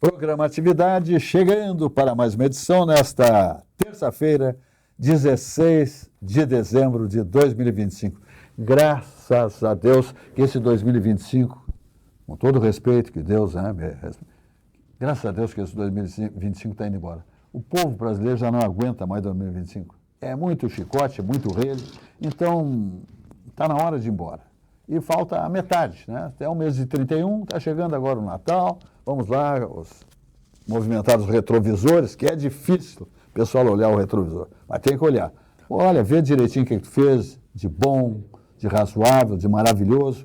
Programatividade chegando para mais uma edição nesta terça-feira, 16 de dezembro de 2025. Graças a Deus que esse 2025, com todo o respeito que Deus, graças a Deus que esse 2025 está indo embora. O povo brasileiro já não aguenta mais 2025. É muito chicote, muito relho, então está na hora de ir embora. E falta a metade, né? Até o mês de 31, está chegando agora o Natal. Vamos lá, movimentar os retrovisores, que é difícil o pessoal olhar o retrovisor, mas tem que olhar. Olha, vê direitinho o que tu fez, de bom, de razoável, de maravilhoso,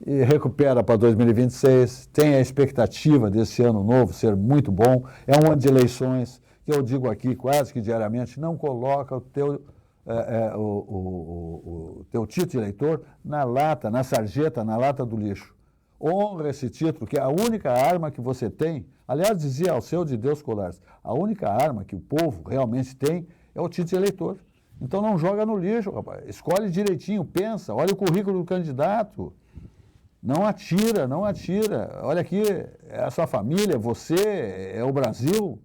e recupera para 2026. Tem a expectativa desse ano novo ser muito bom. É um ano de eleições, que eu digo aqui quase que diariamente, não coloca o teu teu título de eleitor na lata, na sarjeta, na lata do lixo. Honra esse título, que é a única arma que você tem. Aliás, dizia Alceu de Deus Colares, a única arma que o povo realmente tem é o título de eleitor. Então não joga no lixo, rapaz. Escolhe direitinho, pensa, olha o currículo do candidato. Não atira, não atira. Olha aqui, é a sua família, é você, é o Brasil,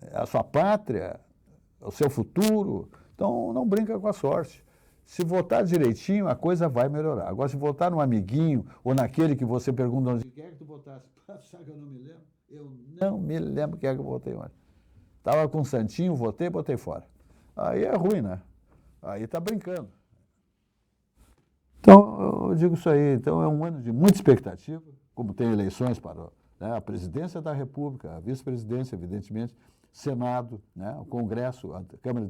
é a sua pátria, é o seu futuro. Então não brinca com a sorte. Se votar direitinho, a coisa vai melhorar. Agora, se votar no amiguinho ou naquele que você pergunta onde quer que tu votasse, sabe que eu não me lembro? Eu não me lembro quem é que eu votei ontem. Estava com o Santinho, votei, botei fora. Aí é ruim, né? Aí está brincando. Então, eu digo isso aí. Então, é um ano de muita expectativa, como tem eleições para a presidência da República, a vice-presidência, evidentemente, Senado, o Congresso, a Câmara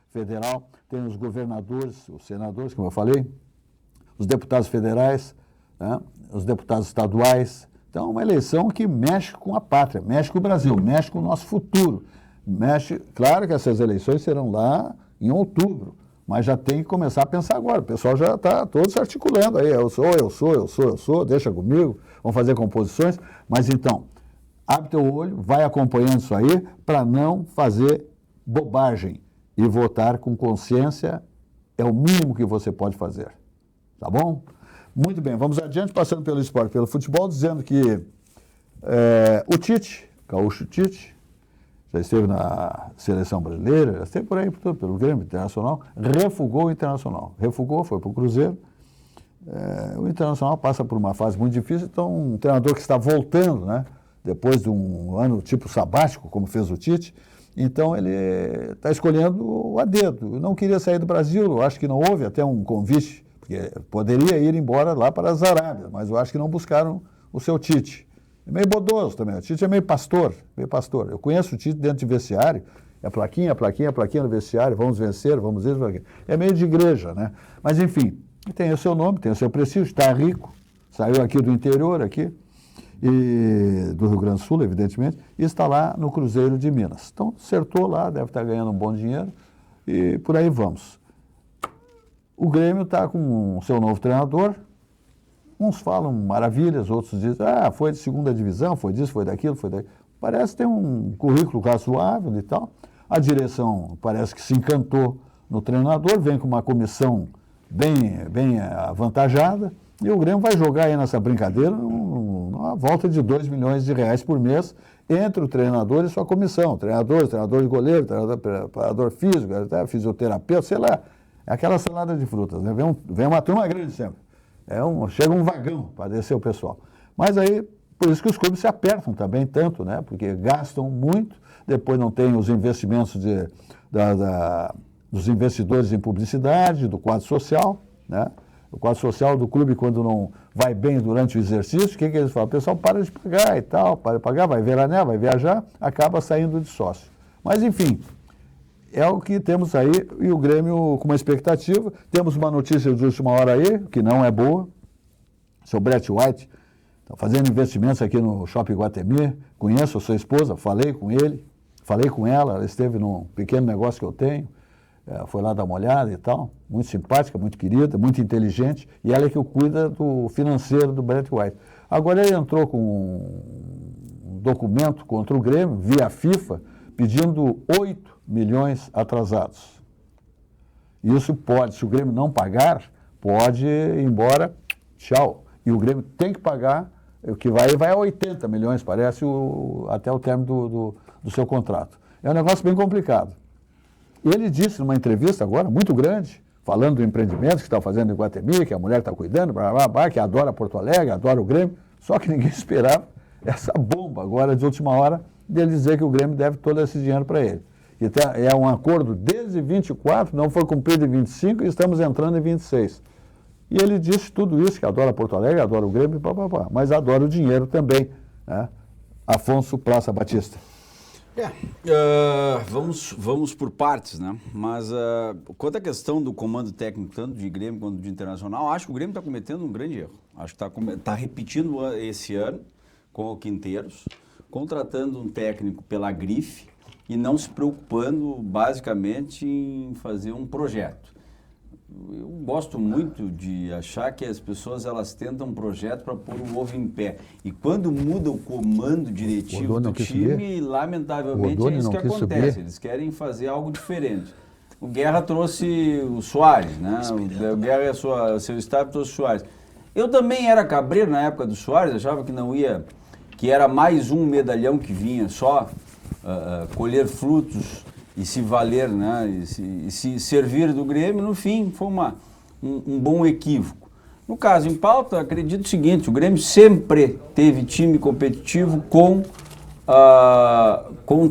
Federal, tem os governadores, os senadores, como eu falei, os deputados federais, os deputados estaduais. Então, é uma eleição que mexe com a pátria, mexe com o Brasil, mexe com o nosso futuro. Claro que essas eleições serão lá em outubro, mas já tem que começar a pensar agora. O pessoal já está todos articulando aí, eu sou, deixa comigo, vamos fazer composições. Mas então, abre teu olho, vai acompanhando isso aí para não fazer bobagem. E votar com consciência é o mínimo que você pode fazer. Tá bom? Muito bem, vamos adiante, passando pelo esporte, pelo futebol, dizendo que o Tite, Gaúcho Tite, já esteve na seleção brasileira, já esteve por aí, pelo Grêmio Internacional, refugou o Internacional. Refugou, foi para o Cruzeiro. O Internacional passa por uma fase muito difícil, então um treinador que está voltando, depois de um ano tipo sabático, como fez o Tite, então ele está escolhendo a dedo. Eu não queria sair do Brasil, eu acho que não houve até um convite, porque poderia ir embora lá para as Arábias, mas eu acho que não buscaram o seu Tite. É meio bodoso também, o Tite é meio pastor, Eu conheço o Tite dentro de vestiário, é plaquinha no vestiário, vamos vencer, vamos isso, é meio de igreja, Mas enfim, tem o seu nome, tem o seu prestígio, está rico, saiu aqui do interior, e do Rio Grande do Sul, evidentemente, e está lá no Cruzeiro de Minas. Então, acertou lá, deve estar ganhando um bom dinheiro, e por aí vamos. O Grêmio está com o seu novo treinador, uns falam maravilhas, outros dizem, foi de segunda divisão, foi disso, foi daquilo, foi daquilo. Parece ter um currículo razoável e tal. A direção parece que se encantou no treinador, vem com uma comissão bem avantajada, e o Grêmio vai jogar aí nessa brincadeira uma volta de R$2 milhões por mês entre o treinador e sua comissão. Treinador de goleiro, preparador físico, fisioterapeuta, sei lá. É aquela salada de frutas, Vem uma turma grande sempre. Chega um vagão para descer o pessoal. Mas aí, por isso que os clubes se apertam também tanto, Porque gastam muito, depois não tem os investimentos dos investidores em publicidade, do quadro social, O quadro social do clube, quando não vai bem durante o exercício, o que eles falam? O pessoal para de pagar e tal, para de pagar, vai veranear, vai viajar, acaba saindo de sócio. Mas, enfim, é o que temos aí, e o Grêmio com uma expectativa. Temos uma notícia de última hora aí, que não é boa. O seu Brett White está fazendo investimentos aqui no Shopping Iguatemi. Conheço a sua esposa, falei com ele, falei com ela esteve num pequeno negócio que eu tenho. Foi lá dar uma olhada e tal, muito simpática, muito querida, muito inteligente, e ela é que cuida do financeiro do Brett White. Agora ele entrou com um documento contra o Grêmio, via FIFA, pedindo 8 milhões atrasados. Isso pode, se o Grêmio não pagar, pode ir embora, tchau. E o Grêmio tem que pagar o que vai a 80 milhões, parece, até o término do seu contrato. É um negócio bem complicado. E ele disse numa entrevista agora, muito grande, falando do empreendimento que está fazendo em Iguatemi, que a mulher está cuidando, blá, blá, blá, que adora Porto Alegre, adora o Grêmio, só que ninguém esperava essa bomba agora de última hora dele dizer que o Grêmio deve todo esse dinheiro para ele. E é um acordo desde 24, não foi cumprido em 25 e estamos entrando em 26. E ele disse tudo isso, que adora Porto Alegre, adora o Grêmio, mas adora o dinheiro também, né? Afonso Praça Batista. Vamos por partes, né? Mas quanto à questão do comando técnico, tanto de Grêmio quanto de Internacional, acho que o Grêmio está cometendo um grande erro. Acho que está repetindo esse ano com o Quinteiros, contratando um técnico pela grife e não se preocupando basicamente em fazer um projeto. Eu gosto muito de achar que as pessoas elas tentam um projeto para pôr o ovo em pé. E quando muda o comando diretivo do time, lamentavelmente é isso que acontece. Eles querem fazer algo diferente. O Guerra trouxe o Soares, né? O Guerra, seu staff trouxe o Soares. Eu também era cabreiro na época do Soares, achava que não ia, que era mais um medalhão que vinha só colher frutos e se valer, né, e se servir do Grêmio. No fim, foi um bom equívoco. No caso, em pauta, acredito o seguinte, o Grêmio sempre teve time competitivo com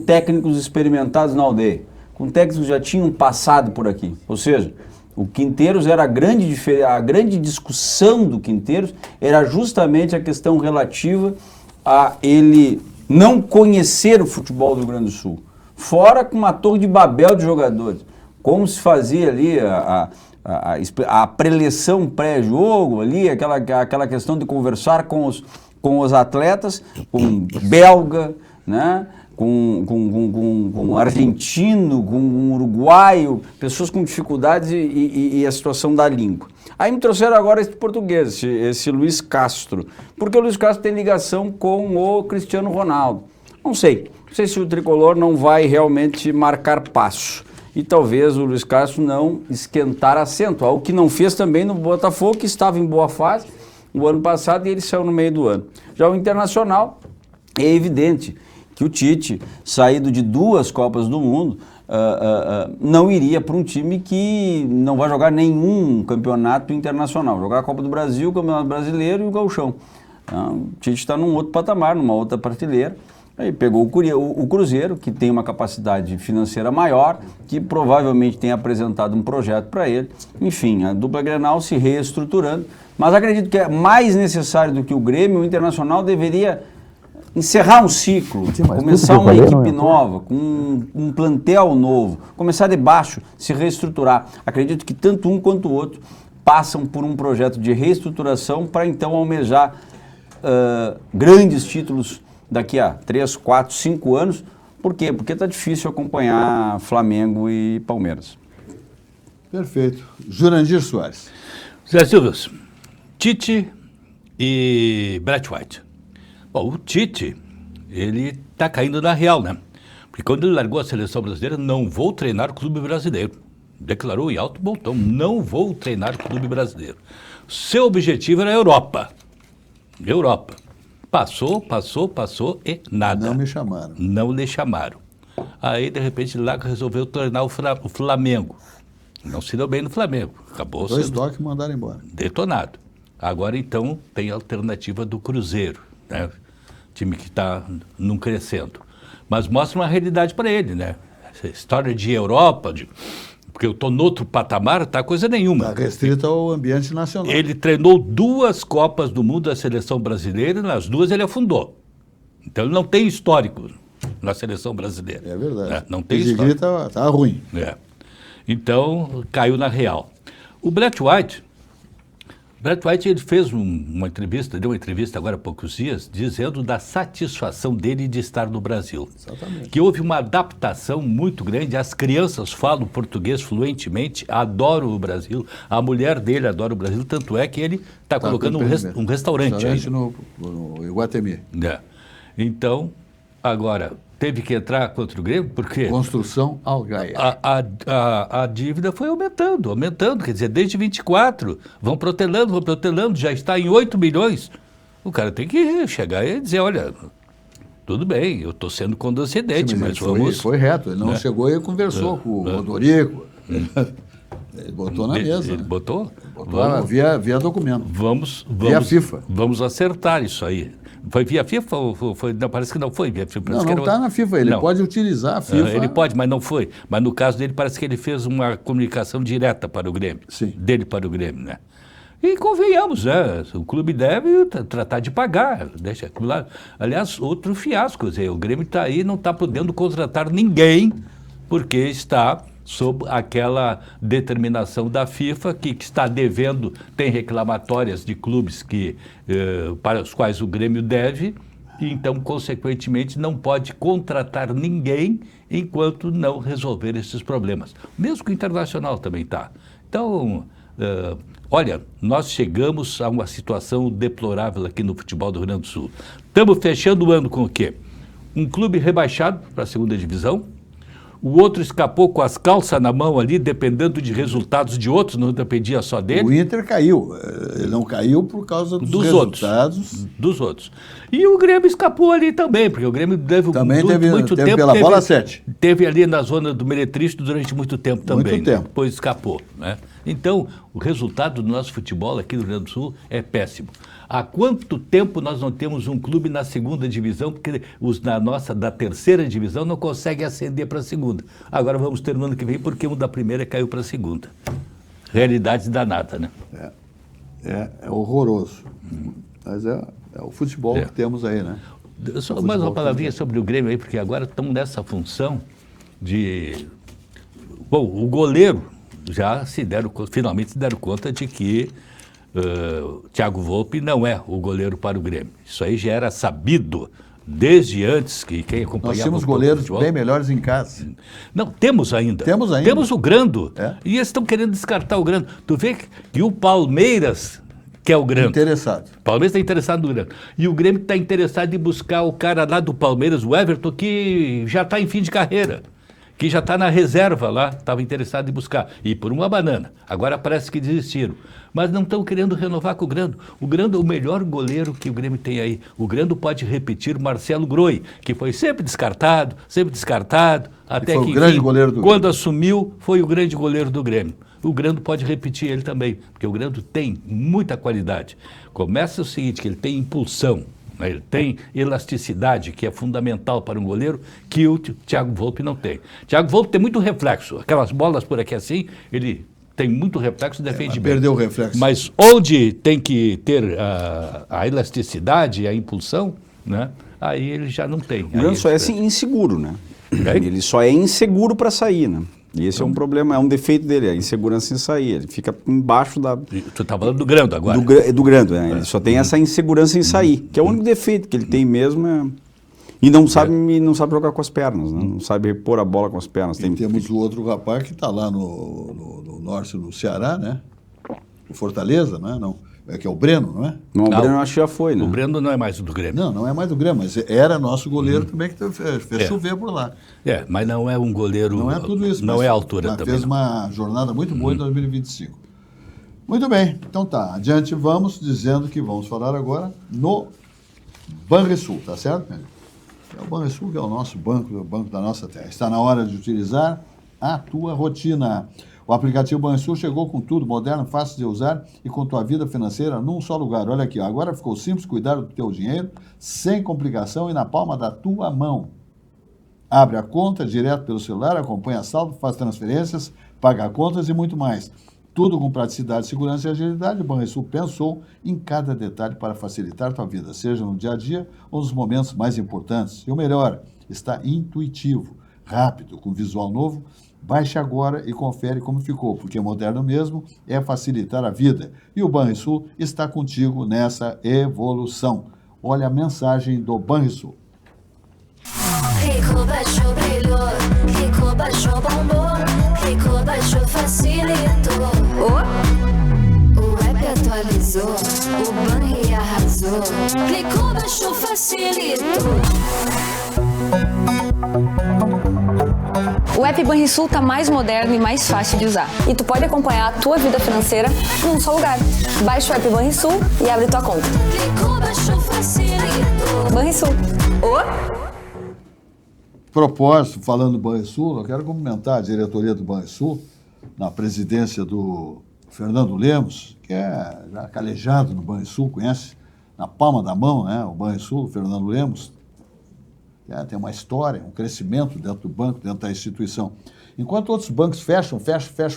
técnicos experimentados na aldeia, com técnicos que já tinham passado por aqui. Ou seja, o Quinteiros era a grande discussão do Quinteiros era justamente a questão relativa a ele não conhecer o futebol do Rio Grande do Sul. Fora com uma torre de Babel de jogadores. Como se fazia ali a preleção pré-jogo, ali, aquela questão de conversar com os atletas, com belga, né? com argentino, com uruguaio, pessoas com dificuldades e a situação da língua. Aí me trouxeram agora esse português, esse Luiz Castro, porque o Luiz Castro tem ligação com o Cristiano Ronaldo. Não sei se o tricolor não vai realmente marcar passo. E talvez o Luiz Castro não esquentar assento, algo que não fez também no Botafogo, que estava em boa fase o ano passado e ele saiu no meio do ano. Já o Internacional, é evidente que o Tite, saído de 2 Copas do Mundo, não iria para um time que não vai jogar nenhum campeonato internacional, jogar a Copa do Brasil, o Campeonato Brasileiro e o Gauchão. O Tite está num outro patamar, numa outra prateleira. Aí pegou o Cruzeiro, que tem uma capacidade financeira maior, que provavelmente tem apresentado um projeto para ele. Enfim, a dupla Grenal se reestruturando. Mas acredito que é mais necessário do que o Grêmio, o Internacional deveria encerrar um ciclo, começar uma equipe nova, com um plantel novo, começar de baixo, se reestruturar. Acredito que tanto um quanto o outro passam por um projeto de reestruturação para então almejar grandes títulos daqui a 3, 4, 5 anos. Por quê? Porque está difícil acompanhar Flamengo e Palmeiras. Perfeito. Jurandir Soares. Zé Silvas, Tite e Brett White. Bom, o Tite, ele está caindo na real, né? Porque quando ele largou a seleção brasileira, não vou treinar o clube brasileiro. Declarou em alto bom tom, não vou treinar o clube brasileiro. Seu objetivo era a Europa. Europa. Passou e nada. Não me chamaram. Não lhe chamaram. Aí, de repente, lá resolveu treinar o Flamengo. Não se deu bem no Flamengo. Acabou 2 toques e mandaram embora. Detonado. Agora, então, tem a alternativa do Cruzeiro, né? Time que está num crescendo. Mas mostra uma realidade para ele, né? Essa história de Europa, porque eu estou noutro patamar, tá coisa nenhuma. Está restrito ao ambiente nacional. Ele treinou 2 Copas do Mundo da seleção brasileira, e nas 2 ele afundou. Então ele não tem histórico na seleção brasileira. É verdade. Né? Não tem histórico. Tá ruim. É. Então caiu na real. O Brett White ele fez uma entrevista, deu uma entrevista agora há poucos dias, dizendo da satisfação dele de estar no Brasil. Exatamente. Que houve uma adaptação muito grande, as crianças falam português fluentemente, adoram o Brasil, a mulher dele adora o Brasil, tanto é que ele está colocando um restaurante aí. No Iguatemi. É. Então, agora, teve que entrar contra o Grêmio, porque Construção Algaia. A dívida foi aumentando, quer dizer, desde 24, vão protelando, já está em 8 milhões O cara tem que chegar e dizer, olha, tudo bem, eu estou sendo condescendente, mas vamos... Foi reto, ele não né? chegou e conversou com o Rodorico. Ele botou na mesa. Ele botou? Botou via documento. Via FIFA. Vamos acertar isso aí. Foi via FIFA ou foi? Não, parece que não foi via FIFA. Não está na FIFA, ele pode utilizar a FIFA. Ele pode, mas não foi. Mas no caso dele, parece que ele fez uma comunicação direta para o Grêmio. Sim. Dele para o Grêmio, né? E convenhamos, né? O clube deve tratar de pagar. Deixa lá. Aliás, outro fiasco. O Grêmio está aí, não está podendo contratar ninguém, porque está sob aquela determinação da FIFA que está devendo, tem reclamatórias de clubes para os quais o Grêmio deve, e então, consequentemente, não pode contratar ninguém enquanto não resolver esses problemas. Mesmo que o Internacional também está. Então, olha, nós chegamos a uma situação deplorável aqui no futebol do Rio Grande do Sul. Estamos fechando o ano com o quê? Um clube rebaixado para a segunda divisão, o outro escapou com as calças na mão ali, dependendo de resultados de outros, não dependia só dele. O Inter caiu. Ele não caiu por causa dos resultados. Dos outros. E o Grêmio escapou ali também, porque o Grêmio também muito teve tempo. Pela bola 7. Teve ali na zona do Meretristo durante muito tempo também. Muito tempo. Depois escapou, né? Então, o resultado do nosso futebol aqui no Rio Grande do Sul é péssimo. Há quanto tempo nós não temos um clube na segunda divisão, porque os da terceira divisão não conseguem ascender para a segunda. Agora vamos ter no ano que vem, porque um da primeira caiu para a segunda. Realidade danada, né? É horroroso. Mas é o futebol que temos aí, né? Só mais uma palavrinha sobre o Grêmio aí, porque agora estamos nessa função de... Bom, o goleiro já finalmente se deram conta de que Thiago Volpi não é o goleiro para o Grêmio. Isso aí já era sabido desde antes, que quem acompanhava... Nós tínhamos goleiros bem melhores em casa. Não, temos ainda. Temos o Grando. E eles estão querendo descartar o Grando. Tu vê que o Palmeiras quer o Grando. Interessado. O Palmeiras está interessado no Grando. E o Grêmio está interessado em buscar o cara lá do Palmeiras, o Everton, que já está em fim de carreira, que já está na reserva lá, estava interessado em buscar. E por uma banana. Agora parece que desistiram. Mas não estão querendo renovar com o Grando. O Grando é o melhor goleiro que o Grêmio tem aí. O Grando pode repetir Marcelo Groi, que foi sempre descartado, até foi que, o grande goleiro do quando Grêmio. Assumiu, foi o grande goleiro do Grêmio. O Grando pode repetir ele também, porque o Grando tem muita qualidade. Começa o seguinte, que ele tem impulsão, né? Ele tem elasticidade, que é fundamental para um goleiro, que o Thiago Volpi não tem. Thiago Volpi tem muito reflexo. Aquelas bolas por aqui assim, ele tem muito reflexo e defende bem. Perdeu o reflexo. Mas onde tem que ter a elasticidade, a impulsão, né? Aí ele já não tem. O Grando só é inseguro, né? Ele só é inseguro para sair, né? E esse é um problema, é um defeito dele, a insegurança em sair. Ele fica embaixo da... Tu está falando do Grando agora? Do Grando, né? Ele só tem essa insegurança em sair, que é o único defeito que ele tem mesmo. E não sabe jogar com as pernas, né? Não sabe repor a bola com as pernas. Temos o outro rapaz que está lá no norte do Ceará, né? O Fortaleza, não é? Não. Que é o Breno, não é? Não, o Breno acho que já foi, né? O Breno não é mais do Grêmio. Não é mais do Grêmio, mas era nosso goleiro também, que fez chover por lá. Mas não é um goleiro... Não é tudo isso. Não é a altura também. Fez uma jornada muito boa em 2025. Muito bem, então tá. Adiante vamos, dizendo que vamos falar agora no Banrisul, tá certo, meu amigo? É o Banrisul que é o nosso banco, o banco da nossa terra. Está na hora de utilizar a tua rotina. O aplicativo Banrisul chegou com tudo, moderno, fácil de usar e com tua vida financeira num só lugar. Olha aqui, agora ficou simples cuidar do teu dinheiro, sem complicação e na palma da tua mão. Abre a conta direto pelo celular, acompanha saldo, faz transferências, paga contas e muito mais. Tudo com praticidade, segurança e agilidade. O Banrisul pensou em cada detalhe para facilitar tua vida, seja no dia a dia ou nos momentos mais importantes. E o melhor, está intuitivo, rápido, com visual novo. Baixe agora e confere como ficou, porque moderno mesmo é facilitar a vida. E o Banrisul está contigo nessa evolução. Olha a mensagem do Banrisul. Rico baixou, brilhou, Rico baixou, bombou, Rico baixou, facilitou. O app atualizou, o Banri arrasou, Rico baixou, facilitou. O app Banrisul tá mais moderno e mais fácil de usar. E tu pode acompanhar a tua vida financeira num só lugar. Baixa o app Banrisul e abre tua conta. Rico baixou, Banrisul. Propósito, falando do Banrisul, eu quero cumprimentar a diretoria do Banrisul, na presidência do Fernando Lemos, que é já calejado no Banrisul, conhece na palma da mão, né? O Banrisul, o Fernando Lemos, tem uma história, um crescimento dentro do banco, dentro da instituição. Enquanto outros bancos fecham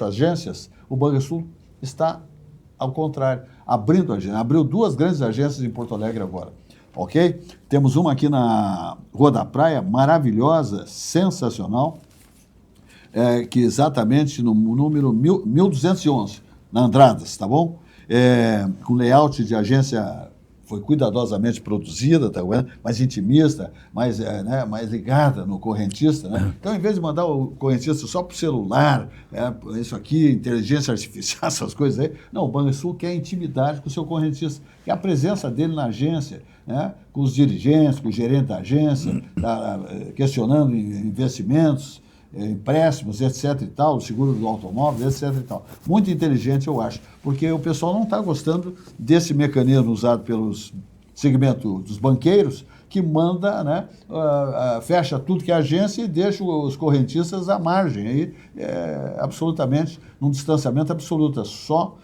agências, o Banrisul está ao contrário, abrindo agência. Abriu 2 grandes agências em Porto Alegre agora, ok? Temos uma aqui na Rua da Praia, maravilhosa, sensacional, que exatamente no número 1211, na Andradas, tá bom? Com layout de agência, foi cuidadosamente produzida, tá vendo? Mais intimista, mais ligada no correntista, né? Então, em vez de mandar o correntista só para o celular, isso aqui, inteligência artificial, essas coisas aí, não, o Banrisul quer intimidade com o seu correntista, quer a presença dele na agência, né? Com os dirigentes, com o gerente da agência, questionando investimentos, empréstimos, etc. e tal, o seguro do automóvel, etc. e tal. Muito inteligente, eu acho, porque o pessoal não está gostando desse mecanismo usado pelos segmento dos banqueiros, que manda, né, fecha tudo que é agência e deixa os correntistas à margem, aí, absolutamente, num distanciamento absoluto, só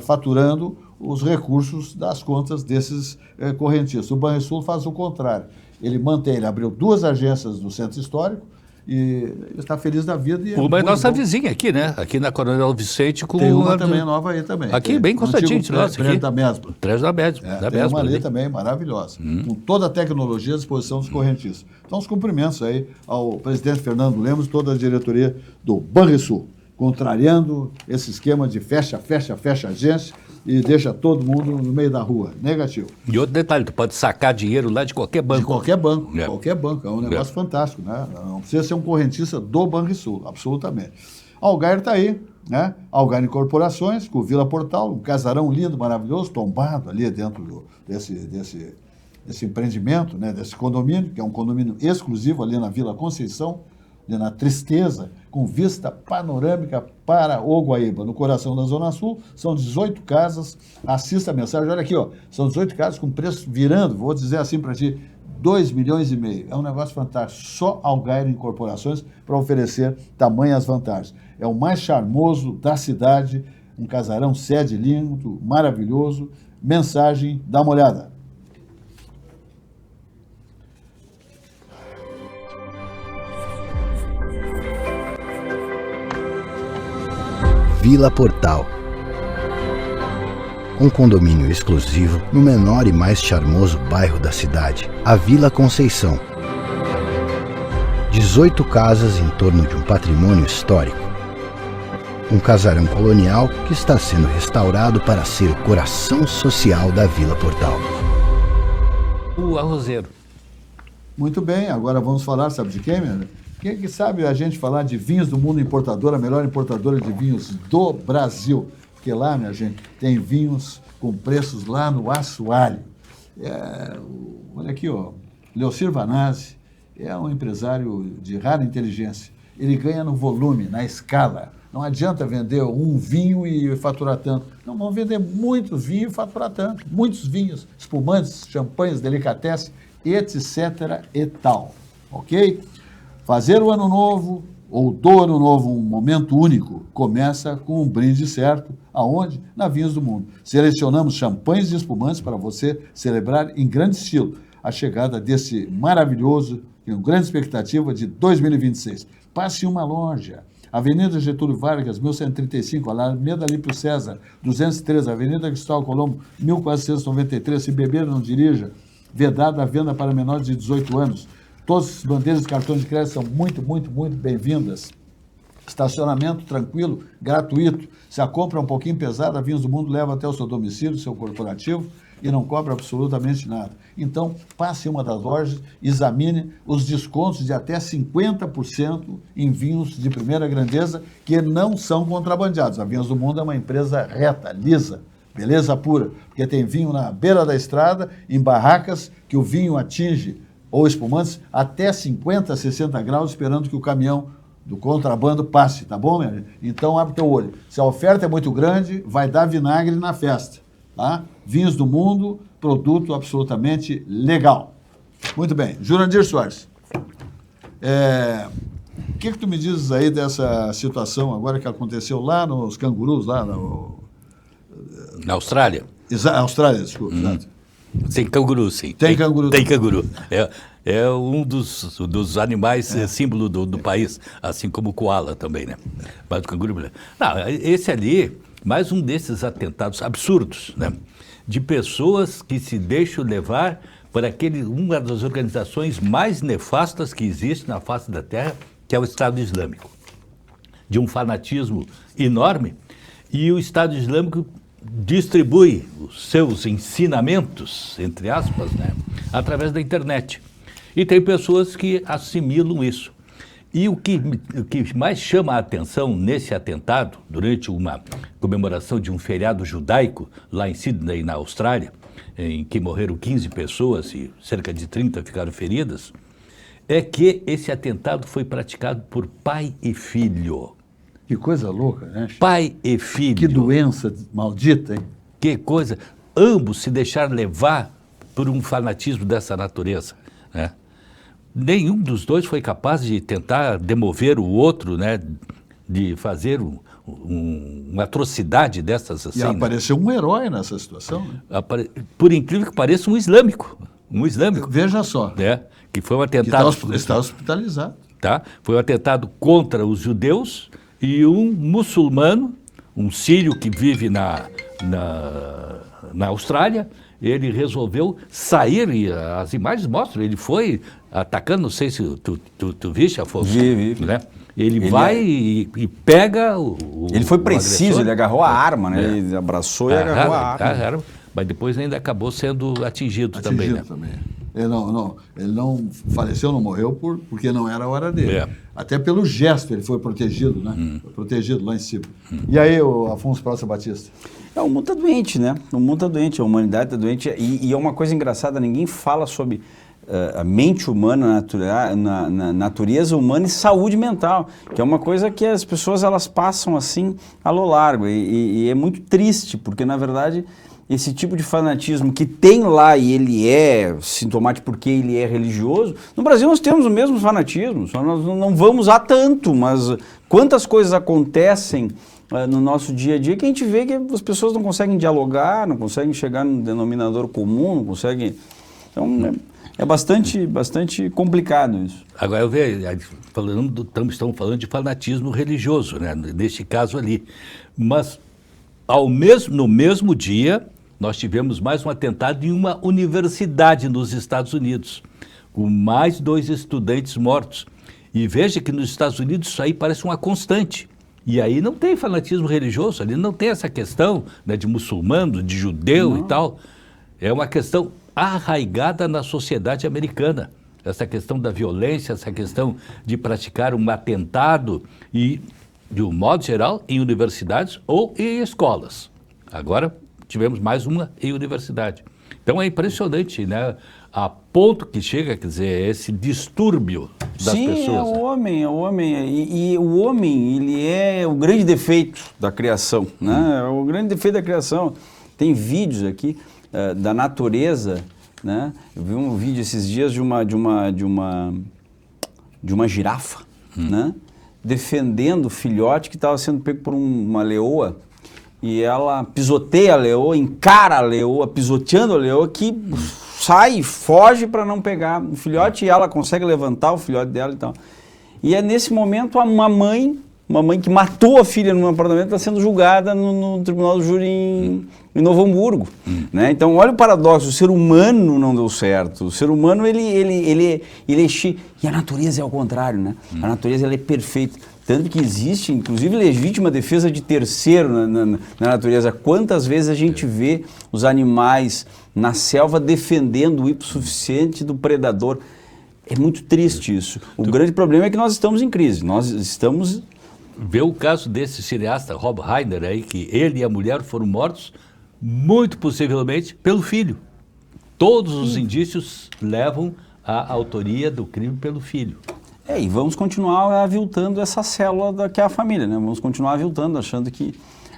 faturando os recursos das contas desses correntistas. O Banrisul faz o contrário. Ele abriu 2 agências no Centro Histórico, e ele está feliz da vida. E uma é nossa vizinha aqui, né? Aqui na Coronel Vicente com... Tem uma também nova aí também. Aqui, bem Constantino. Prédio da Mesbla. Prédio da Mesbla. Tem uma ali também maravilhosa, com toda a tecnologia à disposição dos correntistas. Então, os cumprimentos aí ao presidente Fernando Lemos e toda a diretoria do Banrisul, contrariando esse esquema de fecha agência e deixa todo mundo no meio da rua. Negativo. E outro detalhe, tu pode sacar dinheiro lá de qualquer banco. De qualquer banco, qualquer banco. É um negócio fantástico, né? Não precisa ser um correntista do Banrisul, absolutamente. Algar está aí, né? Algar Incorporações, com Vila Portal, um casarão lindo, maravilhoso, tombado ali dentro desse empreendimento, né? Desse condomínio, que é um condomínio exclusivo ali na Vila Conceição, ali na Tristeza, com vista panorâmica para o Guaíba, no coração da Zona Sul. São 18 casas, assista a mensagem, olha aqui, ó, são 18 casas com preço virando, vou dizer assim para ti, 2,5 milhões. É um negócio fantástico, só Algar Incorporações para oferecer tamanhas vantagens. É o mais charmoso da cidade, um casarão sede lindo, maravilhoso. Mensagem, dá uma olhada. Vila Portal. Um condomínio exclusivo no menor e mais charmoso bairro da cidade, a Vila Conceição. 18 casas em torno de um patrimônio histórico. Um casarão colonial que está sendo restaurado para ser o coração social da Vila Portal. O arrozeiro. Muito bem, agora vamos falar, sabe de quem, meu? Quem que sabe a gente falar de vinhos do mundo importador, a melhor importadora de vinhos do Brasil? Porque lá, minha gente, tem vinhos com preços lá no assoalho. Olha aqui, ó, Leocir Vanazzi é um empresário de rara inteligência. Ele ganha no volume, na escala. Não adianta vender um vinho e faturar tanto. Não, vamos vender muitos vinhos e faturar tanto. Muitos vinhos, espumantes, champanhes, delicatessen, etc. e tal. Ok? Fazer o ano novo, ou do ano novo, um momento único, começa com um brinde certo. Aonde? Na Vinhos do Mundo. Selecionamos champanhes e espumantes para você celebrar em grande estilo a chegada desse maravilhoso, com grande expectativa, de 2026. Passe em uma loja. Avenida Getúlio Vargas, 1135, Alameda Lípio César, 213, Avenida Cristóvão Colombo, 1493, se beber não dirija, vedada a venda para menores de 18 anos. Todas as bandeiras de cartões de crédito são muito bem-vindas. Estacionamento tranquilo, gratuito. Se a compra é um pouquinho pesada, a Vinhos do Mundo leva até o seu domicílio, seu corporativo, e não cobra absolutamente nada. Então, passe em uma das lojas, examine os descontos de até 50% em vinhos de primeira grandeza que não são contrabandeados. A Vinhos do Mundo é uma empresa reta, lisa, beleza pura, porque tem vinho na beira da estrada, em barracas, que o vinho atinge, ou espumantes, até 50, 60 graus, esperando que o caminhão do contrabando passe, tá bom, meu? Então, abre teu olho. Se a oferta é muito grande, vai dar vinagre na festa, tá? Vinhos do Mundo, produto absolutamente legal. Muito bem. Jurandir Soares. O que tu me dizes aí dessa situação agora que aconteceu lá nos cangurus, lá Na Austrália? Austrália, desculpa. Exato. Tem canguru, sim. Tem canguru. Tem canguru. É um dos animais símbolo do país, assim como o koala também, né? Mas o canguru... Não, esse ali, mais um desses atentados absurdos, né? De pessoas que se deixam levar por uma das organizações mais nefastas que existe na face da Terra, que é o Estado Islâmico. De um fanatismo enorme, e o Estado Islâmico distribui os seus ensinamentos, entre aspas, né, através da internet. E tem pessoas que assimilam isso. E o que mais chama a atenção nesse atentado, durante uma comemoração de um feriado judaico, lá em Sydney, na Austrália, em que morreram 15 pessoas e cerca de 30 ficaram feridas, é que esse atentado foi praticado por pai e filho. Que coisa louca, né? Pai e filho. Que doença maldita, hein? Que coisa. Ambos se deixaram levar por um fanatismo dessa natureza, né? Nenhum dos dois foi capaz de tentar demover o outro, né? De fazer uma atrocidade dessas assim. E apareceu um herói nessa situação, né? Por incrível que pareça, um islâmico. Um islâmico. Veja só. Que foi um atentado. Que está hospitalizado. Tá? Foi um atentado contra os judeus e um muçulmano, um sírio que vive na Austrália. Ele resolveu sair, e as imagens mostram, ele foi atacando, não sei se tu viste, Afonso? Vi. Né? Ele vai e pega o Ele foi preciso, agressor. ele agarrou a arma, né? Ele abraçou e agarrou a arma. Mas depois ainda acabou sendo atingido também, né? Ele não faleceu, não morreu porque não era a hora dele. Até pelo gesto ele foi protegido, né? Foi protegido lá em cima. E aí, o Afonso Praça Batista? O mundo está doente, né? O mundo está doente, a humanidade está doente. E é uma coisa engraçada, ninguém fala sobre a mente humana, na natureza humana e saúde mental, que é uma coisa que as pessoas elas passam assim a lo largo. E é muito triste, porque na verdade esse tipo de fanatismo que tem lá e ele é sintomático porque ele é religioso, no Brasil nós temos o mesmo fanatismo, só nós não vamos a tanto, mas quantas coisas acontecem no nosso dia a dia que a gente vê que as pessoas não conseguem dialogar, não conseguem chegar num denominador comum, não conseguem... Então é bastante complicado isso. Agora eu vejo, estamos falando de fanatismo religioso, né? Neste caso ali, mas no mesmo dia nós tivemos mais um atentado em uma universidade nos Estados Unidos, com mais 2 estudantes mortos. E veja que nos Estados Unidos isso aí parece uma constante. E aí não tem fanatismo religioso, ali não tem essa questão, né, de muçulmano, de judeu e tal. É uma questão arraigada na sociedade americana. Essa questão da violência, essa questão de praticar um atentado e, de um modo geral, em universidades ou em escolas. Agora tivemos mais uma em universidade. Então é impressionante, né? A ponto que chega, quer dizer, esse distúrbio das pessoas. Sim, é o homem. E o homem, ele é o grande defeito da criação, né? É o grande defeito da criação. Tem vídeos aqui da natureza, né? Eu vi um vídeo esses dias de uma girafa, né? Defendendo o filhote que estava sendo pego por uma leoa. E ela pisoteia a leoa, encara a leoa, pisoteando a leoa, que sai, foge para não pegar o filhote, e ela consegue levantar o filhote dela e tal. E é nesse momento uma mãe que matou a filha num apartamento está sendo julgada no tribunal do júri em Novo Hamburgo. Né? Então, olha o paradoxo, o ser humano não deu certo. O ser humano, ele é cheio. E a natureza é ao contrário, né? A natureza ela é perfeita. Tanto que existe, inclusive, legítima defesa de terceiro na natureza. Quantas vezes a gente vê os animais na selva defendendo o hipossuficiente do predador? É muito triste isso. O grande problema é que nós estamos em crise. Nós estamos... Vê o caso desse cineasta, Rob Reiner, aí, que ele e a mulher foram mortos, muito possivelmente, pelo filho. Todos os indícios levam à autoria do crime pelo filho. E vamos continuar aviltando essa célula que é a família, né? Vamos continuar aviltando, achando que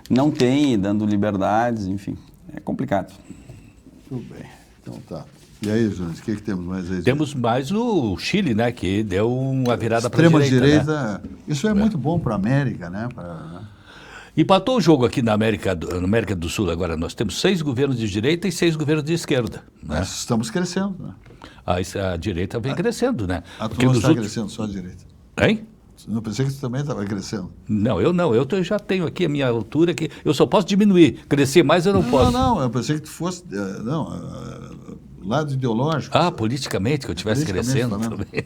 não tem, dando liberdades, enfim. É complicado. Tudo bem. Então tá. E aí, Júnior, o que temos mais aí? Temos mais o Chile, né, que deu uma virada para a extrema-direita, né? Isso é muito bom para a América, né? Empatou o jogo aqui na América do Sul agora. Nós temos 6 governos de direita e 6 governos de esquerda. Né? Nós estamos crescendo, né? A direita vem crescendo, né? A tua está crescendo, só a direita. Hein? Eu pensei que você também estava crescendo. Não, eu não. Eu já tenho aqui a minha altura, que eu só posso diminuir. Crescer mais eu não posso. Não, eu pensei que tu fosse... lado ideológico. Politicamente, que eu estivesse crescendo também.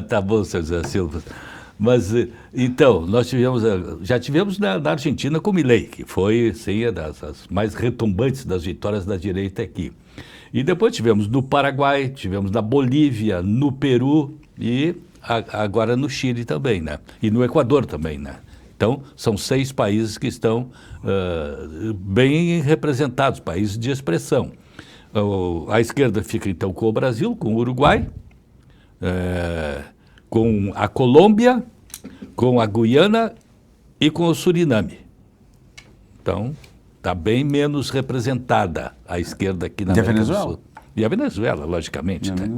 Tá bom, seu José Silva. Mas, então, nós já tivemos na Argentina com Milei, que foi, sim, das mais retumbantes das vitórias da direita aqui. E depois tivemos no Paraguai, tivemos na Bolívia, no Peru e agora no Chile também, né? E no Equador também, né? Então, são 6 países que estão bem representados, países de expressão. A esquerda fica, então, com o Brasil, com o Uruguai, com a Colômbia, com a Guiana e com o Suriname. Então, está bem menos representada a esquerda aqui na América do Sul. E a Venezuela, logicamente. Né?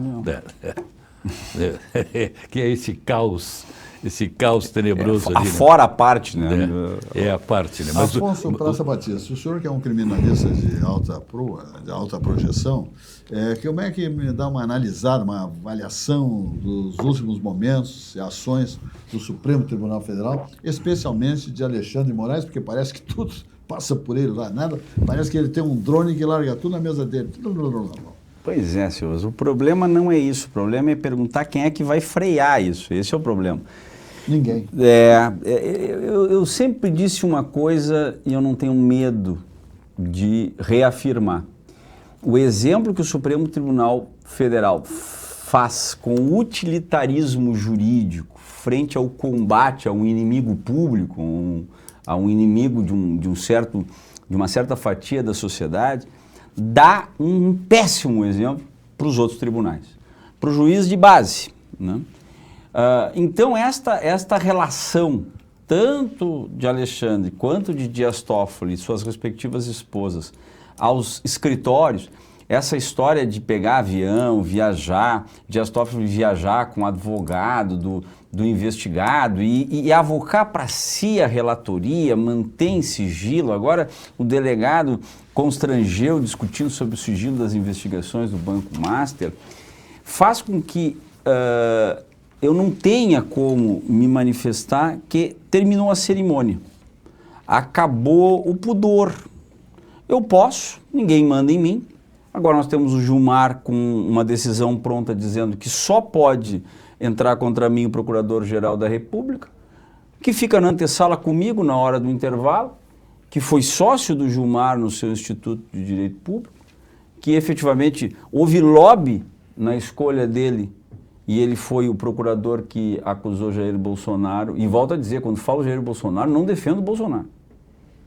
Que é esse caos tenebroso ali. Fora a parte, né? É a parte, né? Mas Afonso Praça Batista, o senhor que é um criminalista de alta projeção, como é que me dá uma analisada, uma avaliação dos últimos momentos e ações do Supremo Tribunal Federal, especialmente de Alexandre de Moraes, porque parece que tudo passa por ele lá, nada, parece que ele tem um drone que larga tudo na mesa dele. Pois é, Silvio, o problema não é isso, o problema é perguntar quem é que vai frear isso, esse é o problema. Ninguém. Eu sempre disse uma coisa e eu não tenho medo de reafirmar. O exemplo que o Supremo Tribunal Federal faz com o utilitarismo jurídico frente ao combate a um inimigo público, a um inimigo de uma certa fatia da sociedade, dá um péssimo exemplo para os outros tribunais, para o juiz de base, né? Então, esta relação, tanto de Alexandre quanto de Dias Toffoli e suas respectivas esposas, aos escritórios, essa história de pegar avião, viajar, Dias Toffoli viajar com o advogado do investigado e avocar para si a relatoria, manter em sigilo. Agora, o delegado constrangeu discutindo sobre o sigilo das investigações do Banco Master, faz com que eu não tenha como me manifestar que terminou a cerimônia. Acabou o pudor. Eu posso, ninguém manda em mim. Agora nós temos o Gilmar com uma decisão pronta dizendo que só pode entrar contra mim o Procurador-Geral da República, que fica na antessala comigo na hora do intervalo, que foi sócio do Gilmar no seu Instituto de Direito Público, que efetivamente houve lobby na escolha dele e ele foi o procurador que acusou Jair Bolsonaro. E volto a dizer, quando falo Jair Bolsonaro, não defendo o Bolsonaro.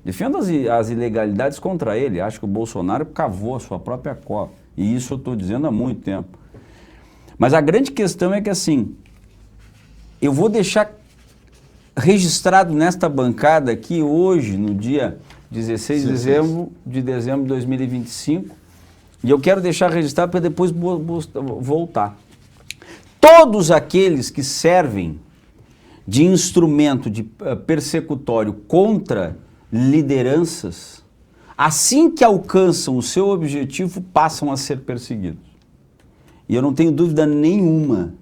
Defendo as ilegalidades contra ele. Acho que o Bolsonaro cavou a sua própria cova. E isso eu estou dizendo há muito tempo. Mas a grande questão é que, assim, eu vou deixar registrado nesta bancada aqui hoje, no dia 16 de dezembro de 2025, e eu quero deixar registrado para depois voltar. Todos aqueles que servem de instrumento de persecutório contra lideranças, assim que alcançam o seu objetivo, passam a ser perseguidos. E eu não tenho dúvida nenhuma,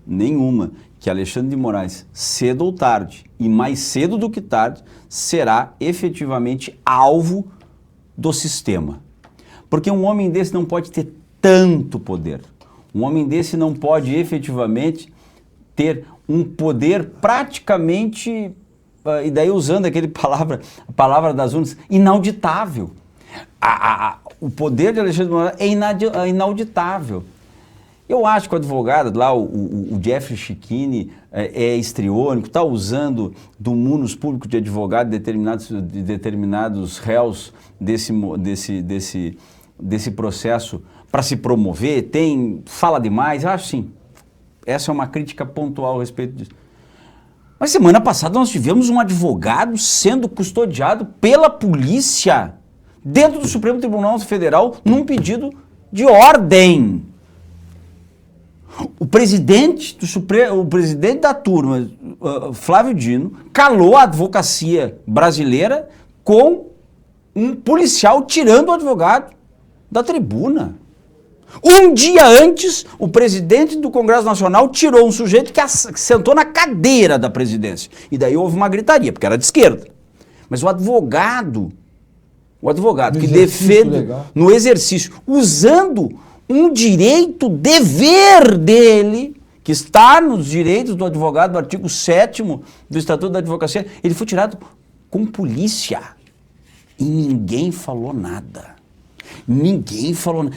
que Alexandre de Moraes, cedo ou tarde, e mais cedo do que tarde, será efetivamente alvo do sistema. Porque um homem desse não pode ter tanto poder. Um homem desse não pode efetivamente ter um poder praticamente, e daí usando a palavra das urnas, inauditável. O poder de Alexandre de Moraes é inauditável. Eu acho que o advogado lá, o Jeffrey Schickini, é histriônico, está usando do munus público de advogado de determinados réus desse processo para se promover, fala demais, eu acho sim. Essa é uma crítica pontual a respeito disso. Mas semana passada nós tivemos um advogado sendo custodiado pela polícia dentro do Supremo Tribunal Federal num pedido de ordem. O presidente o presidente da turma, Flávio Dino, calou a advocacia brasileira com um policial tirando o advogado da tribuna. Um dia antes, o presidente do Congresso Nacional tirou um sujeito que sentou na cadeira da presidência. E daí houve uma gritaria, porque era de esquerda. Mas o advogado que defende no exercício, usando um direito, dever dele, que está nos direitos do advogado, do artigo 7º do Estatuto da Advocacia, ele foi tirado com polícia. E ninguém falou nada. Ninguém falou nada.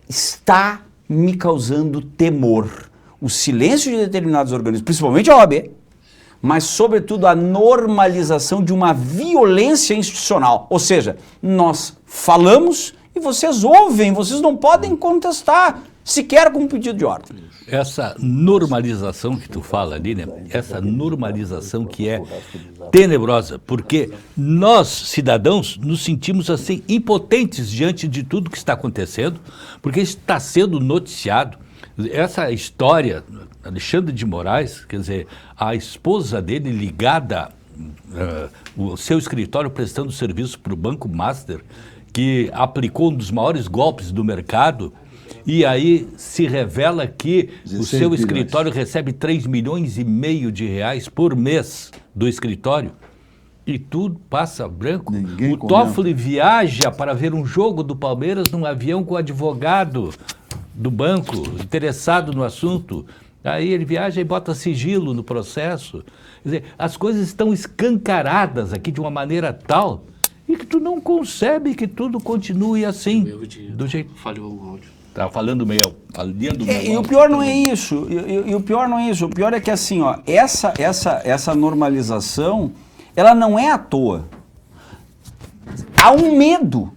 Está me causando temor o silêncio de determinados organismos, principalmente a OAB, mas sobretudo a normalização de uma violência institucional. Ou seja, nós falamos e vocês ouvem, vocês não podem contestar, sequer com um pedido de ordem. Essa normalização que tu fala ali, né? Essa normalização que é tenebrosa, porque nós, cidadãos, nos sentimos assim impotentes diante de tudo que está acontecendo, porque está sendo noticiado. Essa história, Alexandre de Moraes, quer dizer, a esposa dele ligada, o seu escritório prestando serviço para o Banco Master, que aplicou um dos maiores golpes do mercado, e aí se revela que o seu escritório recebe 3,5 milhões de reais por mês do escritório. E tudo passa branco. O Toffoli viaja para ver um jogo do Palmeiras num avião com o advogado do banco, interessado no assunto. Aí ele viaja e bota sigilo no processo. Quer dizer, as coisas estão escancaradas aqui de uma maneira tal e que tu não concebe que tudo continue assim, do jeito... Falhou o áudio. Tá falando meio, falhando meio. E o pior não é isso. E o pior não é isso. O pior é que assim, ó, essa normalização, ela não é à toa. Há um medo.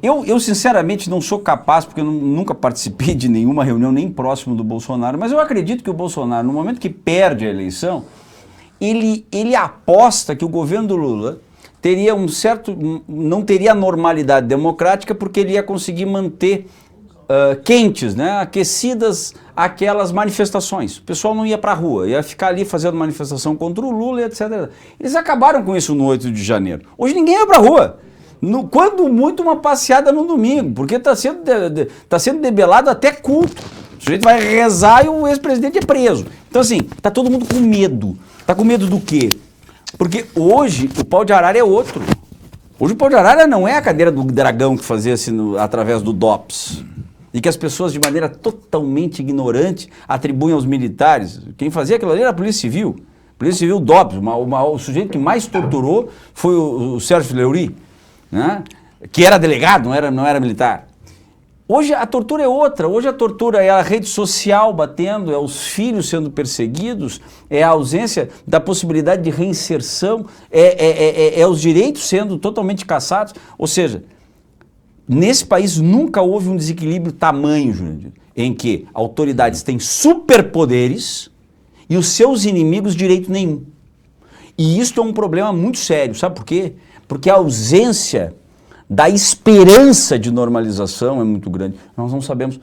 Eu sinceramente não sou capaz, porque eu nunca participei de nenhuma reunião nem próximo do Bolsonaro, mas eu acredito que o Bolsonaro, no momento que perde a eleição, ele aposta que o governo do Lula teria não teria normalidade democrática, porque ele ia conseguir manter quentes, né, aquecidas aquelas manifestações. O pessoal não ia para a rua, ia ficar ali fazendo manifestação contra o Lula, etc. Eles acabaram com isso no 8 de janeiro. Hoje ninguém vai para a rua. Quando muito, uma passeada no domingo, porque está sendo debelado até culto. O sujeito vai rezar e o ex-presidente é preso. Então assim, está todo mundo com medo. Está com medo do quê? Porque hoje o pau de arara é outro. Hoje o pau de arara não é a cadeira do dragão que fazia assim através do DOPS. E que as pessoas, de maneira totalmente ignorante, atribuem aos militares. Quem fazia aquilo ali era a Polícia Civil. Polícia Civil DOPS. O sujeito que mais torturou foi o Sérgio Fleury, né? Que era delegado, não era militar. Hoje a tortura é outra. Hoje a tortura é a rede social batendo, é os filhos sendo perseguidos, é a ausência da possibilidade de reinserção, é os direitos sendo totalmente cassados. Ou seja, nesse país nunca houve um desequilíbrio tamanho, Júnior, em que autoridades têm superpoderes e os seus inimigos direito nenhum. E isso é um problema muito sério, sabe por quê? Porque a ausência da esperança de normalização é muito grande. Nós não sabemos,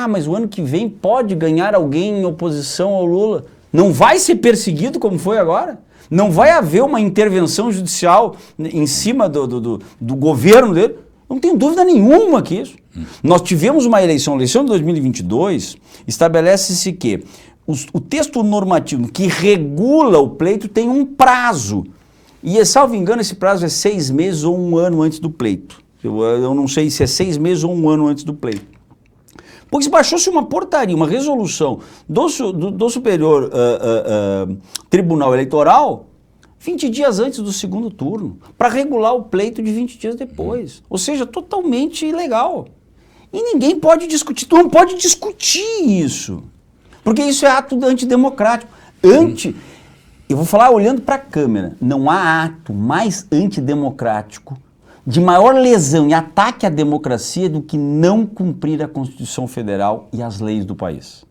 mas o ano que vem pode ganhar alguém em oposição ao Lula. Não vai ser perseguido como foi agora? Não vai haver uma intervenção judicial em cima do governo dele? Não tem dúvida nenhuma que isso. Nós tivemos uma eleição, a eleição de 2022, estabelece-se que o texto normativo que regula o pleito tem um prazo. E, salvo engano, esse prazo é 6 meses ou 1 ano antes do pleito. Eu não sei se é 6 meses ou 1 ano antes do pleito. Pois baixou-se uma portaria, uma resolução do Superior Tribunal Eleitoral 20 dias antes do segundo turno, para regular o pleito de 20 dias depois. Ou seja, totalmente ilegal. E ninguém pode discutir, tu não pode discutir isso. Porque isso é ato antidemocrático. Eu vou falar olhando para a câmera, não há ato mais antidemocrático, de maior lesão e ataque à democracia do que não cumprir a Constituição Federal e as leis do país.